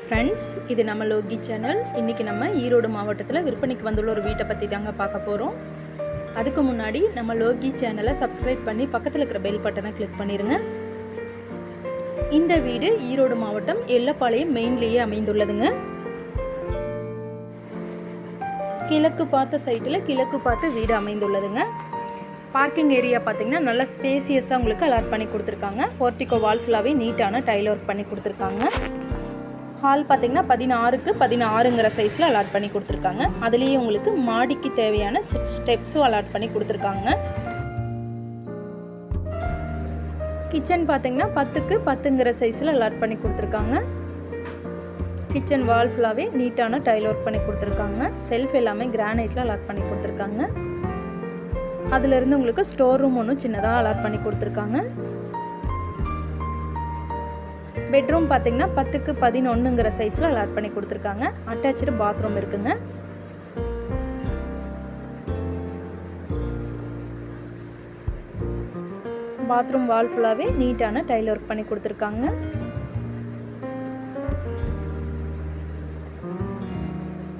Friends, இது நம்ம Loki channel. இன்றைக்கி நம்ம ஈரோடு மாவட்டத்தில் விற்பனைக்கு வந்துள்ள ஒரு வீட்டை பற்றி தாங்க பார்க்க போகிறோம். அதுக்கு முன்னாடி நம்ம லோகி சேனலை சப்ஸ்கிரைப் பண்ணி பக்கத்தில் இருக்கிற பெல் பட்டனை கிளிக் பண்ணிடுங்க. இந்த வீடு ஈரோடு மாவட்டம் எல்லப்பாளையம் மெயின்லேயே அமைந்துள்ளதுங்க. கிழக்கு பார்த்த சைட்டில் கிழக்கு பார்த்து வீடு அமைந்துள்ளதுங்க. பார்க்கிங் ஏரியா பார்த்திங்கன்னா நல்லா ஸ்பேசியஸாக உங்களுக்கு அலாட் பண்ணி கொடுத்துருக்காங்க. போர்ட்டிகோ வால் ஃபுல்லாகவே நீட்டான டைல் ஒர்க் பண்ணி கொடுத்துருக்காங்க. ஹால் பார்த்திங்கன்னா 16க்கு 16ங்கிற சைஸில் அலாட் பண்ணி கொடுத்துருக்காங்க. அதுலேயே உங்களுக்கு மாடிக்கு தேவையான ஸ்டெப்ஸும் அலாட் பண்ணி கொடுத்துருக்காங்க. கிச்சன் பார்த்திங்கன்னா 10க்கு 10ங்கிற சைஸில் அலாட் பண்ணி கொடுத்துருக்காங்க. கிச்சன் வால் ஃபுல்லாகவே நீட்டான டைல் ஒர்க் பண்ணி கொடுத்துருக்காங்க. செல்ஃப் எல்லாமே கிரானைட்டில் அலாட் பண்ணி கொடுத்துருக்காங்க. அதிலிருந்து உங்களுக்கு ஸ்டோர் ரூம் ஒன்றும் சின்னதாக அலாட் பண்ணி கொடுத்துருக்காங்க. பெட்ரூம் பார்த்திங்கன்னா 10க்கு 11ங்கிற சைஸில் அலாட் பண்ணி கொடுத்துருக்காங்க. அட்டாச்சு பாத்ரூம் இருக்குங்க. பாத்ரூம் வால் ஃபுல்லாகவே நீட்டான டைல் ஒர்க் பண்ணி கொடுத்துருக்காங்க.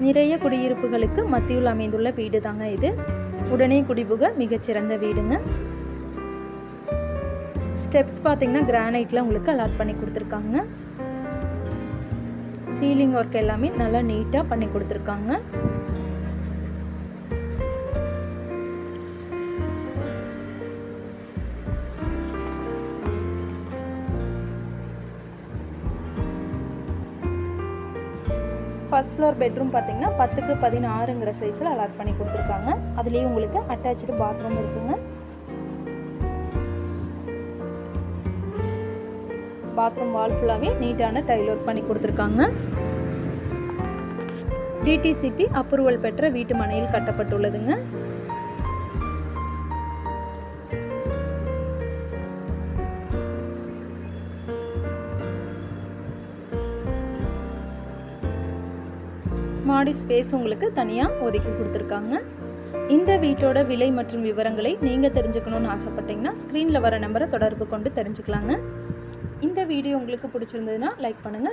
நிறைய குடியிருப்புகளுக்கு மத்தியில் அமைந்துள்ள வீடு தாங்க இது. உடனே குடிபுக மிகச்சிறந்த வீடுங்க. ஸ்டெப்ஸ் பார்த்திங்கன்னா கிரானைட்டில் உங்களுக்கு அலாட் பண்ணி கொடுத்துருக்காங்க. சீலிங் ஒர்க் எல்லாமே நல்லா நீட்டாக பண்ணி கொடுத்துருக்காங்க. ஃபர்ஸ்ட் ஃப்ளோர் பெட்ரூம் பார்த்திங்கன்னா 10க்கு 16ங்கிற சைஸில் அலாட் பண்ணி கொடுத்துருக்காங்க. அதுலேயே உங்களுக்கு அட்டாச்சு பாத்ரூம் இருக்குங்க. பாத்ரூம் வால் ஃபுல்லாகவே நீட்டான டைல் ஒர்க் பண்ணி கொடுத்துருக்காங்க. டிடிசிபி அப்ரூவல் பெற்ற வீட்டு மனையில் கட்டப்பட்டுள்ளதுங்க. மாடி ஸ்பேஸ் உங்களுக்கு தனியாக ஒதுக்கி கொடுத்துருக்காங்க. இந்த வீட்டோட விலை மற்றும் விவரங்களை நீங்கள் தெரிஞ்சுக்கணுன்னு ஆசைப்பட்டீங்கன்னா ஸ்க்ரீனில் வர நம்பரை தொடர்பு கொண்டு தெரிஞ்சுக்கலாங்க. இந்த வீடியோ உங்களுக்கு பிடிச்சிருந்ததுன்னா லைக் பண்ணுங்கள்.